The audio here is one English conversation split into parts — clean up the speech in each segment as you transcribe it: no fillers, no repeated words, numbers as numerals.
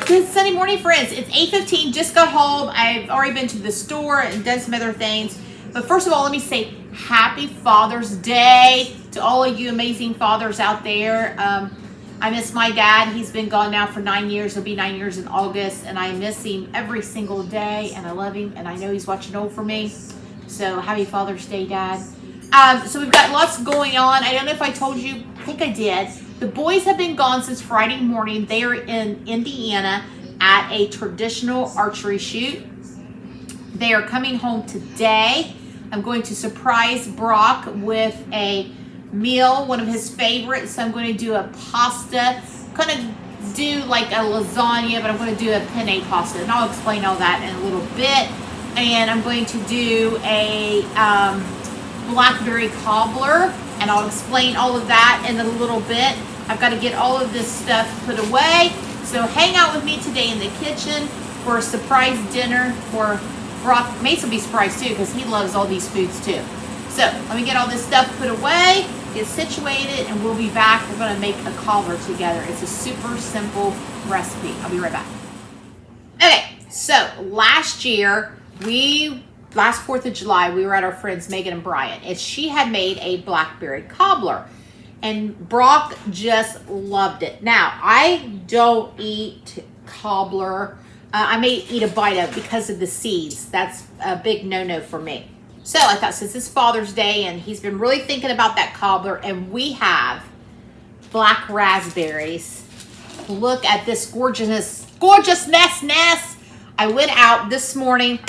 Good Sunday morning, friends. It's 8:15. Just got home. I've already been to the store and done some other things. But first of all, let me say Happy Father's Day to all of you amazing fathers out there. I miss my dad. He's been gone now for 9 years. It'll be 9 years in August. And I miss him every single day. And I love him. And I know he's watching over for me. So happy Father's Day, Dad. So we've got lots going on. I don't know if I told you. I think I did. The boys have been gone since Friday morning. They are in Indiana at a traditional archery shoot. They are coming home today. I'm going to surprise Brock with a meal, one of his favorites. So I'm going to do a pasta, kind of do like a lasagna, but I'm going to do a penne pasta. And I'll explain all that in a little bit. And I'm going to do a blackberry cobbler, and I'll explain all of that in a little bit. I've got to get all of this stuff put away. So hang out with me today in the kitchen for a surprise dinner for Brock. Mace will be surprised too because he loves all these foods too. So let me get all this stuff put away, get situated, and we'll be back. We're going to make a cobbler together. It's a super simple recipe. I'll be right back. Okay, so last 4th of July, we were at our friends Megan and Brian, and she had made a blackberry cobbler. And Brock just loved it. Now, I don't eat cobbler. I may eat a bite of it because of the seeds. That's a big no-no for me. So I thought since it's Father's Day and he's been really thinking about that cobbler, and we have black raspberries. Look at this gorgeousness. I went out this morning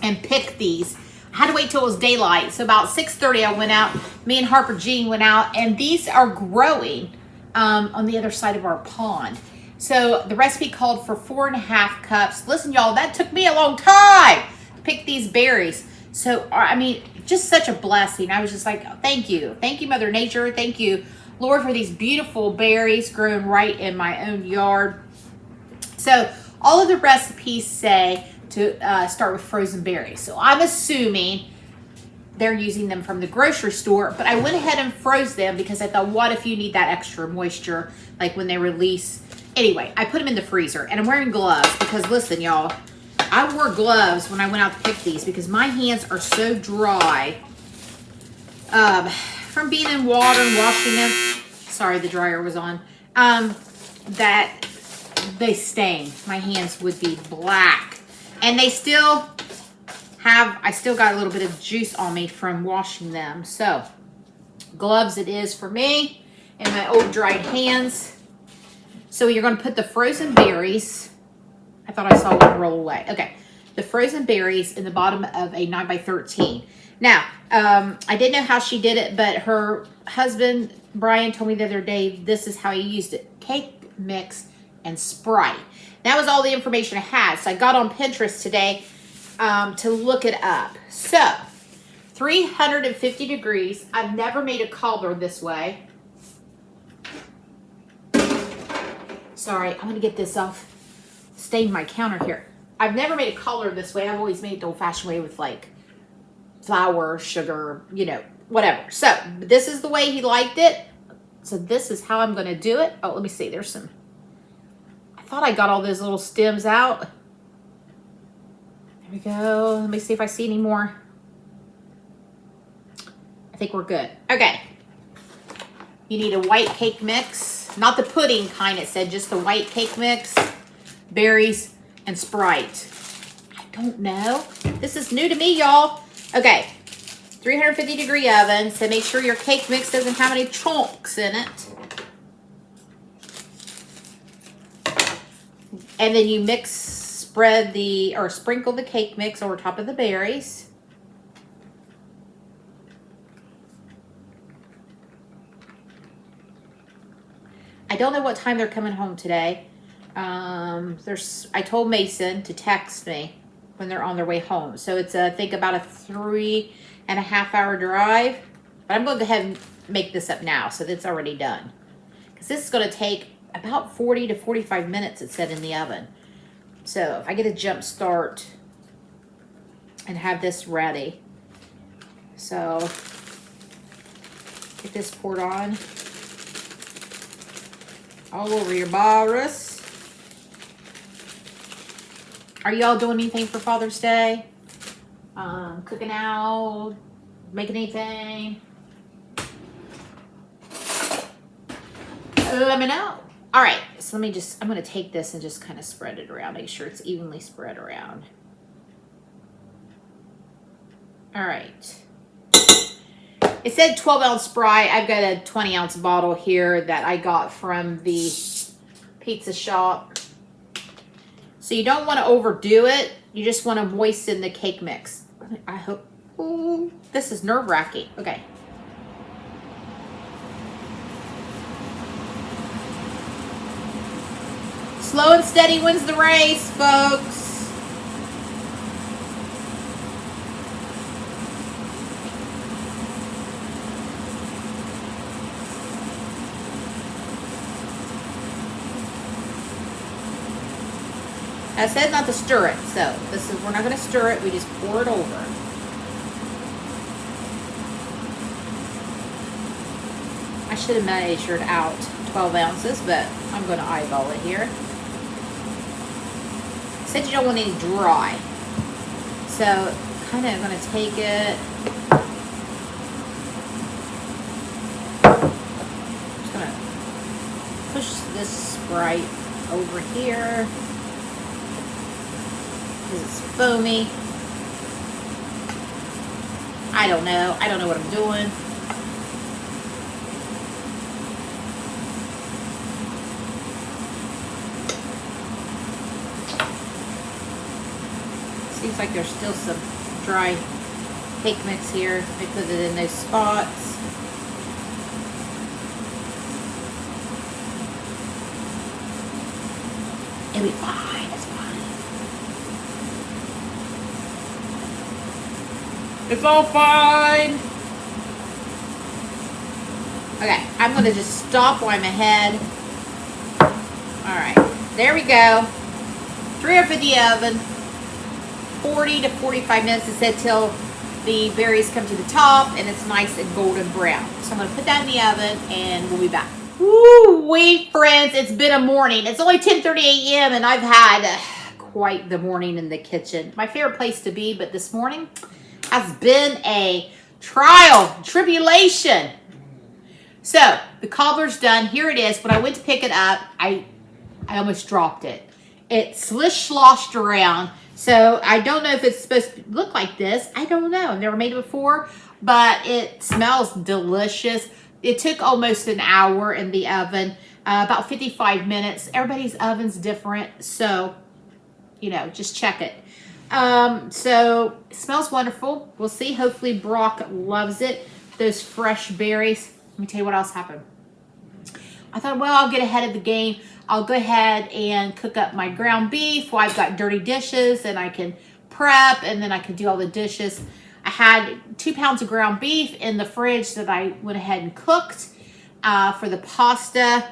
and picked these. I had to wait till it was daylight. So about 6:30 I went out. Me and Harper Jean went out, and these are growing on the other side of our pond. So the recipe called for 4.5 cups. Listen, y'all, that took me a long time to pick these berries. So, I mean, just such a blessing. I was just like, thank you. Thank you, Mother Nature. Thank you, Lord, for these beautiful berries growing right in my own yard. So all of the recipes say to start with frozen berries. So I'm assuming they're using them from the grocery store, but I went ahead and froze them because I thought, what if you need that extra moisture, like when they release? Anyway, I put them in the freezer, and I'm wearing gloves because, listen, y'all, I wore gloves when I went out to pick these because my hands are so dry from being in water and washing them. Sorry, the dryer was on. That they stain. My hands would be black. And they still have, I still got a little bit of juice on me from washing them. So, gloves it is for me and my old dried hands. So you're going to put the frozen berries. I thought I saw one roll away. Okay. The frozen berries in the bottom of a 9x13. Now, I didn't know how she did it, but her husband, Brian, told me the other day, this is how he used it. Cake mix and Sprite. That was all the information I had. So I got on Pinterest today to look it up. So 350 degrees. I've never made a cobbler this way. Sorry, I'm going to get this off. Stain my counter here. I've never made a cobbler this way. I've always made it the old-fashioned way with like flour, sugar, you know, whatever. So this is the way he liked it. So this is how I'm going to do it. Oh, let me see. There's some. I thought I got all those little stems out. There we go. Let me see if I see any more. I think we're good. Okay. You need a white cake mix. Not the pudding kind, it said, just the white cake mix, berries, and Sprite. I don't know. This is new to me, y'all. Okay. 350 degree oven, so make sure your cake mix doesn't have any chunks in it. And then you sprinkle the cake mix over top of the berries. I don't know what time they're coming home today. I told Mason to text me when they're on their way home. So it's I think about a 3.5 hour drive. But I'm going to go ahead and make this up now so that's already done. Because this is going to take about 40 to 45 minutes, it said in the oven. So if I get a jump start and have this ready. So get this poured on all over your bars. Are y'all doing anything for Father's Day? Cooking out? Making anything? Let me know. All right, so I'm going to take this and just kind of spread it around. Make sure it's evenly spread around. All right. It said 12-ounce Sprite. I've got a 20-ounce bottle here that I got from the pizza shop. So you don't want to overdo it. You just want to moisten the cake mix. I hope. Ooh, this is nerve-wracking. Okay. Slow and steady wins the race, folks. I said not to stir it, so we're not going to stir it. We just pour it over. I should have measured out 12 ounces, but I'm going to eyeball it here. I said you don't want any dry, so kind of going to take it. Just going to push this Sprite over here. Because it's foamy. I don't know. I don't know what I'm doing. Seems like there's still some dry cake mix here. I put it in those spots. It'll be fine. It's all fine. Okay, I'm going to just stop while I'm ahead. All right, there we go. 350 oven, 40 to 45 minutes. It said till the berries come to the top and it's nice and golden brown. So I'm going to put that in the oven and we'll be back. Woo, wait, friends, it's been a morning. It's only 10:30 a.m. and I've had quite the morning in the kitchen. My favorite place to be, but this morning has been a trial, tribulation. So the cobbler's done. Here it is. When I went to pick it up, I almost dropped it. It slish-sloshed around. So I don't know if it's supposed to look like this. I don't know. I've never made it before, but it smells delicious. It took almost an hour in the oven, about 55 minutes. Everybody's oven's different, so, you know, just check it. So it smells wonderful. We'll see. Hopefully Brock loves it. Those fresh berries. Let me tell you what else happened. I thought, well, I'll get ahead of the game. I'll go ahead and cook up my ground beef while I've got dirty dishes and I can prep and then I can do all the dishes. I had 2 pounds of ground beef in the fridge that I went ahead and cooked for the pasta.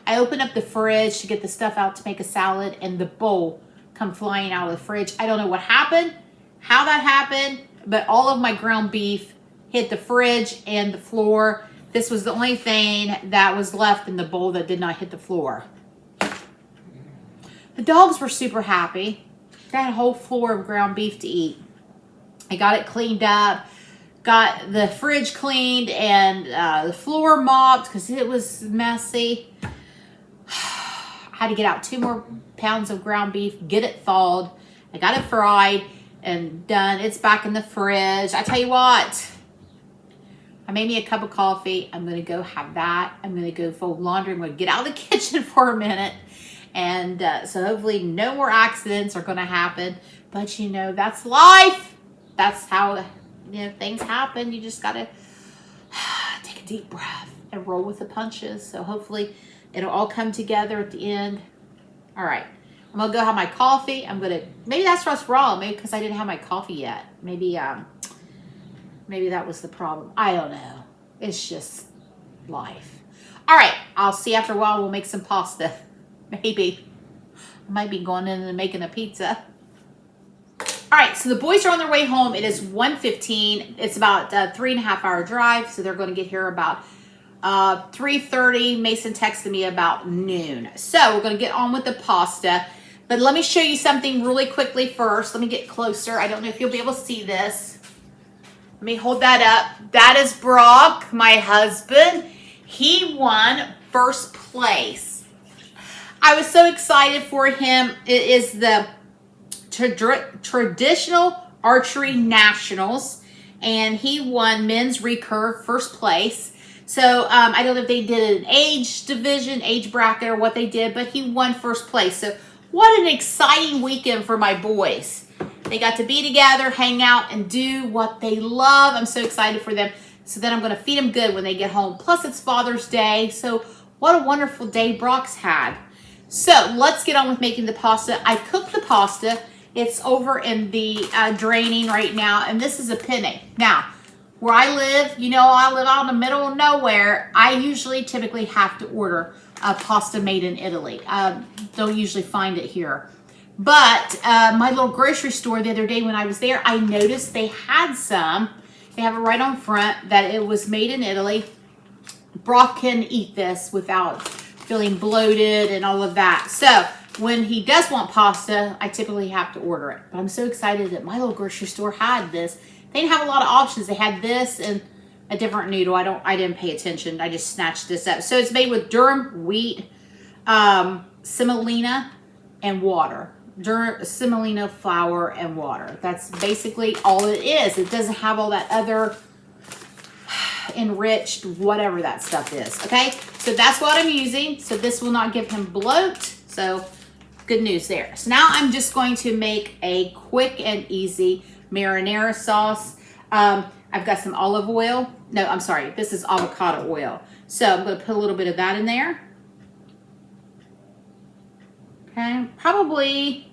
I opened up the fridge to get the stuff out to make a salad and the bowl come flying out of the fridge. I don't know what happened, how that happened, but all of my ground beef hit the fridge and the floor. This was the only thing that was left in the bowl that did not hit the floor. The dogs were super happy. They had a whole floor of ground beef to eat. I got it cleaned up, got the fridge cleaned and the floor mopped because it was messy. I had to get out 2 more pounds of ground beef, get it thawed. I got it fried and done. It's back in the fridge. I tell you what, I made me a cup of coffee. I'm going to go have that. I'm going to go fold laundry. I'm going to get out of the kitchen for a minute. And so hopefully no more accidents are going to happen. But, you know, that's life. That's how, you know, things happen. You just got to take a deep breath and roll with the punches. So hopefully it'll all come together at the end. All right. I'm going to go have my coffee. Maybe that's what's wrong. Maybe because I didn't have my coffee yet. Maybe that was the problem. I don't know. It's just life. All right. I'll see after a while. We'll make some pasta. Maybe. I might be going in and making a pizza. All right. So the boys are on their way home. It is 1:15. It's about a 3.5 hour drive. So they're going to get here about 3:30. Mason texted me about noon. So we're going to get on with the pasta. But let me show you something really quickly first. Let me get closer. I don't know if you'll be able to see this. Let me hold that up. That is Brock, my husband. He won first place. I was so excited for him. It is the traditional archery nationals, and he won men's recurve first place. So I don't know if they did an age division, age bracket, or what they did, but he won first place. So what an exciting weekend for my boys. They got to be together, hang out, and do what they love. I'm so excited for them. So then I'm going to feed them good when they get home. Plus, it's Father's Day. So what a wonderful day Brock's had. So let's get on with making the pasta. I cooked the pasta. It's over in the draining right now. And this is a penne. Now, where I live, you know, I live out in the middle of nowhere. I typically have to order a pasta made in Italy. Don't usually find it here. But my little grocery store the other day when I was there, I noticed they had some. They have it right on front that it was made in Italy. Brock can eat this without feeling bloated and all of that. So when he does want pasta, I typically have to order it. But I'm so excited that my little grocery store had this. They didn't have a lot of options. They had this and a different noodle. I didn't pay attention. I just snatched this up. So it's made with durum wheat, semolina, and water. Semolina flour and water. That's basically all it is. It doesn't have all that other enriched whatever that stuff is. Okay, so that's what I'm using. So this will not give him bloat. So good news there. So now I'm just going to make a quick and easy marinara sauce. I've got some olive oil. No, I'm sorry. This is avocado oil. So I'm going to put a little bit of that in there. Okay, probably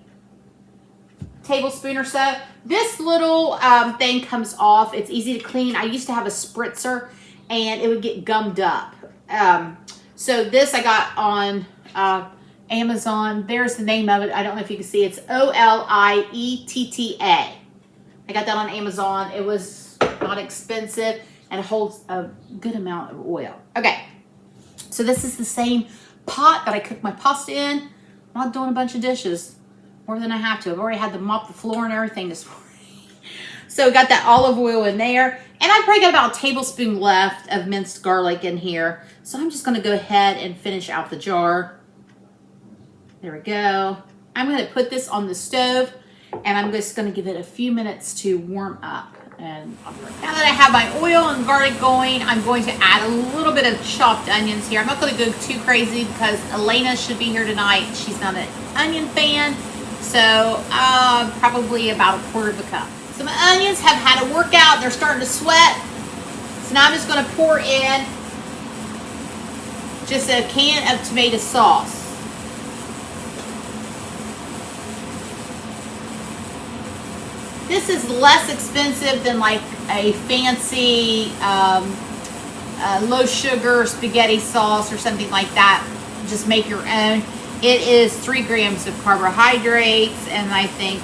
a tablespoon or so. This little thing comes off. It's easy to clean. I used to have a spritzer and it would get gummed up. So this I got on Amazon. There's the name of it. I don't know if you can see. It's Olietta. I got that on Amazon. It was not expensive and it holds a good amount of oil. Okay, so this is the same pot that I cooked my pasta in. I'm not doing a bunch of dishes more than I have to. I've already had to mop the floor and everything this morning. So got that olive oil in there. And I probably got about a tablespoon left of minced garlic in here. So I'm just going to go ahead and finish out the jar. There we go. I'm going to put this on the stove and I'm just going to give it a few minutes to warm up. And now that I have my oil and garlic going, I'm going to add a little bit of chopped onions here. I'm not going to go too crazy because Elena should be here tonight. She's not an onion fan. So probably about a quarter of a cup. So my onions have had a workout. They're starting to sweat. So now I'm just going to pour in just a can of tomato sauce. This is less expensive than like a fancy low sugar spaghetti sauce or something like that. Just make your own. It is 3 grams of carbohydrates and I think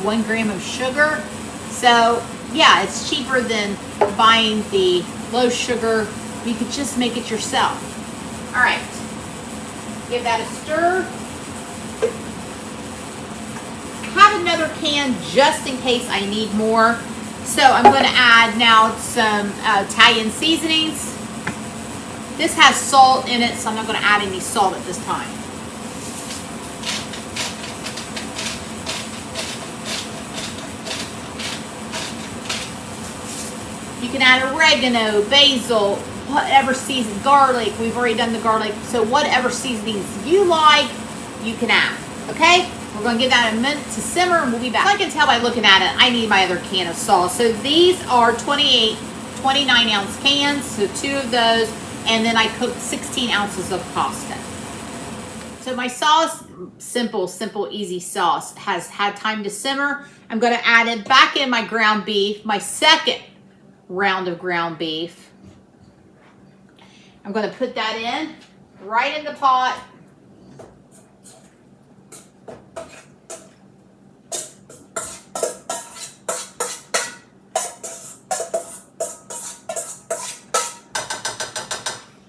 1 gram of sugar. So yeah, it's cheaper than buying the low sugar. You could just make it yourself. All right, give that a stir. Have another can just in case I need more. So I'm going to add now some Italian seasonings. This has salt in it, so I'm not going to add any salt at this time. You can add oregano, basil, whatever season, garlic. We've already done the garlic. So whatever seasonings you like, you can add. Okay? We're going to give that a minute to simmer and we'll be back. So I can tell by looking at it, I need my other can of sauce. So these are 29 ounce cans, so 2 of those, and then I cooked 16 ounces of pasta. So my sauce, simple, easy sauce, has had time to simmer. I'm going to add it back in my ground beef, my second round of ground beef. I'm going to put that in, right in the pot.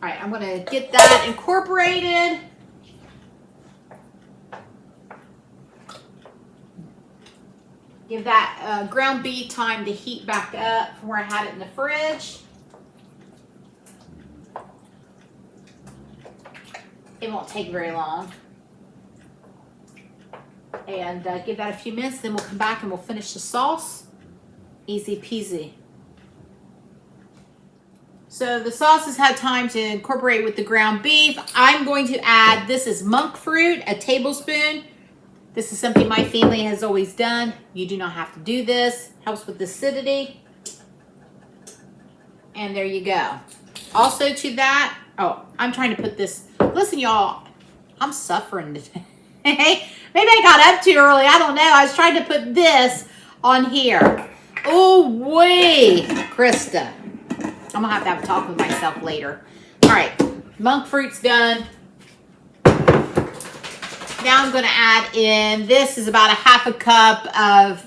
I'm going to get that incorporated. Give that ground beef time to heat back up from where I had it in the fridge. It won't take very long. And give that a few minutes, then we'll come back and we'll finish the sauce. Easy peasy. So the sauce has had time to incorporate with the ground beef. I'm going to add, this is monk fruit, a tablespoon. This is something my family has always done. You do not have to do this. Helps with acidity. And there you go. Also to that, oh, I'm trying to put this, listen y'all, I'm suffering today. Maybe I got up too early, I don't know. I was trying to put this on here. Oh, wait, Krista. I'm gonna have to have a talk with myself later. All right, monk fruit's done. Now I'm gonna add in, this is about a half a cup of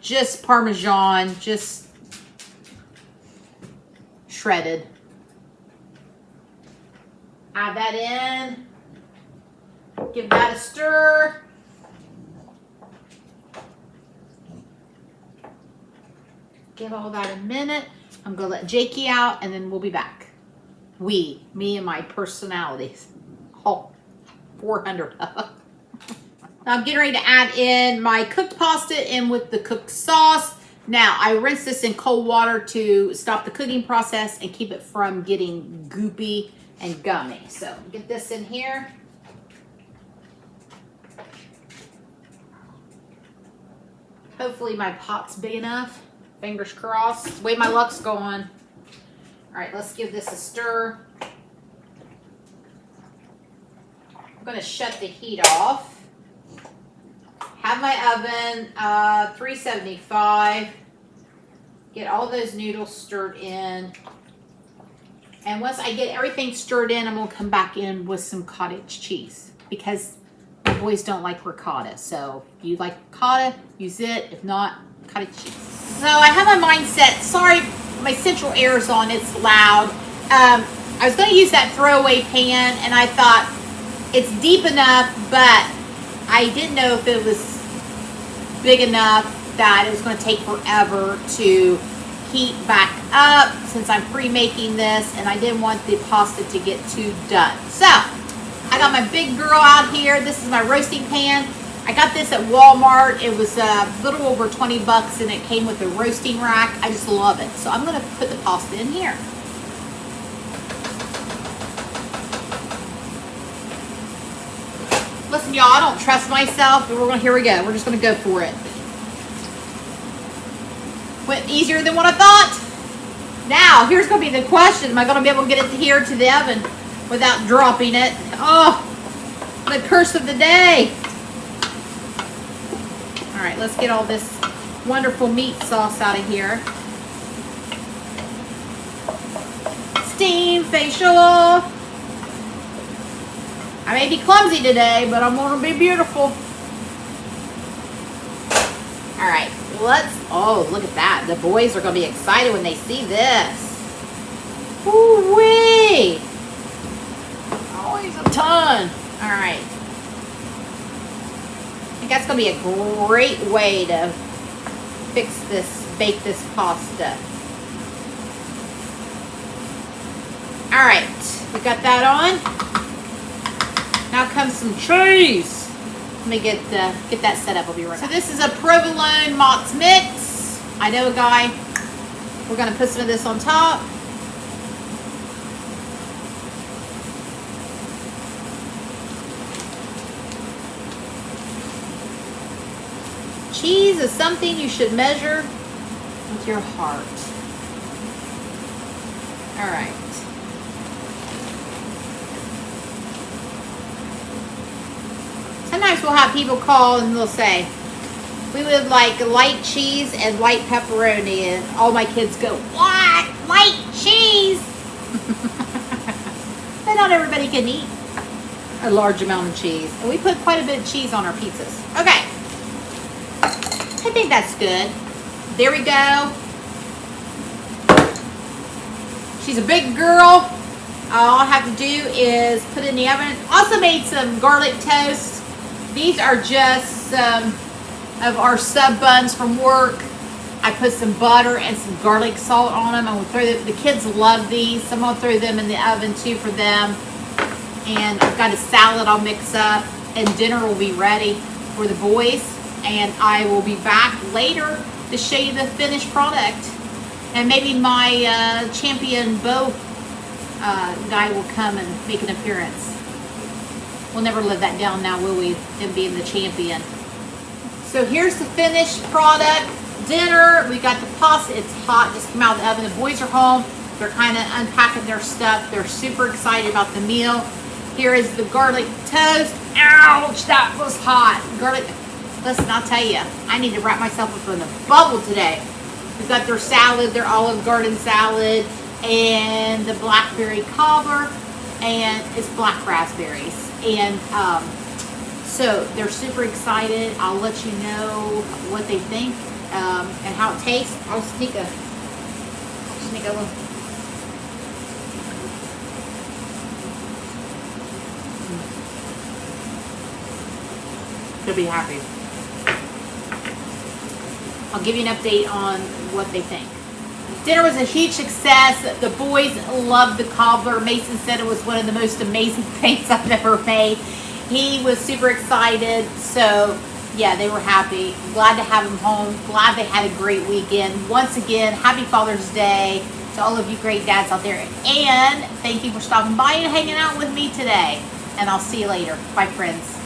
just Parmesan, just shredded. Add that in. Give that a stir. Give all that a minute. I'm gonna let Jakey out and then we'll be back. Me and my personalities. Oh, 400 of them. Now I'm getting ready to add in my cooked pasta in with the cooked sauce. Now I rinse this in cold water to stop the cooking process and keep it from getting goopy and gummy. So get this in here. Hopefully my pot's big enough. Fingers crossed. The way my luck's going. All right, let's give this a stir. I'm gonna shut the heat off. Have my oven 375. Get all those noodles stirred in. And once I get everything stirred in, I'm gonna come back in with some cottage cheese because my boys don't like ricotta. So if you like ricotta, use it. If not, cottage cheese. So I have my mind set. Sorry, my central air is on. It's loud. I was going to use that throwaway pan, and I thought it's deep enough, but I didn't know if it was big enough that it was going to take forever to heat back up since I'm pre-making this, and I didn't want the pasta to get too done. So I got my big girl out here. This is my roasting pan. I got this at Walmart. It was a little over 20 bucks and it came with a roasting rack. I just love it. So I'm going to put the pasta in here. Listen, y'all, I don't trust myself, but here we go. We're just going to go for it. Went easier than what I thought. Now, here's going to be the question. Am I going to be able to get it here to the oven without dropping it? Oh, the curse of the day. All right, let's get all this wonderful meat sauce out of here. Steam facial. I may be clumsy today, but I'm going to be beautiful. All right, oh, look at that. The boys are going to be excited when they see this. Woo-wee. Always a ton. All right. I think that's going to be a great way to bake this pasta. All right, we got that on. Now comes some cheese. Let me get that set up. I'll be right back. So this is a provolone mozz mix. I know a guy. We're going to put some of this on top. Cheese is something you should measure with your heart. All right. Sometimes we'll have people call and they'll say, we would like light cheese and light pepperoni. And all my kids go, what? Light cheese? But not everybody can eat a large amount of cheese. And we put quite a bit of cheese on our pizzas. Okay. I think that's good. There we go. She's a big girl. All I have to do is put it in the oven. Also made some garlic toast. These are just some of our sub buns from work. I put some butter and some garlic salt on them. I'm gonna throw them. The kids love these, so I'm gonna throw them in the oven too for them. And I've got a salad I'll mix up, and dinner will be ready for the boys. And I will be back later to show you the finished product. And maybe my champion bow guy will come and make an appearance. We'll never live that down now, will we? Him being the champion. So here's the finished product. Dinner, we got the pasta. It's hot, just came out of the oven. The boys are home. They're kind of unpacking their stuff. They're super excited about the meal. Here is the garlic toast. Ouch, that was hot. Garlic, listen, I'll tell you, I need to wrap myself up in a bubble today. We've got their salad, their Olive Garden salad, and the blackberry cobbler, and it's black raspberries. And so they're super excited. I'll let you know what they think. And how it tastes. I'll sneak a little. They'll be happy. I'll give you an update on what they think. Dinner was a huge success. The boys loved the cobbler. Mason said it was one of the most amazing things I've ever made. He was super excited. So yeah, they were happy. Glad to have them home. Glad they had a great weekend. Once again, happy Father's Day to all of you great dads out there. And thank you for stopping by and hanging out with me today. And I'll see you later. Bye, friends.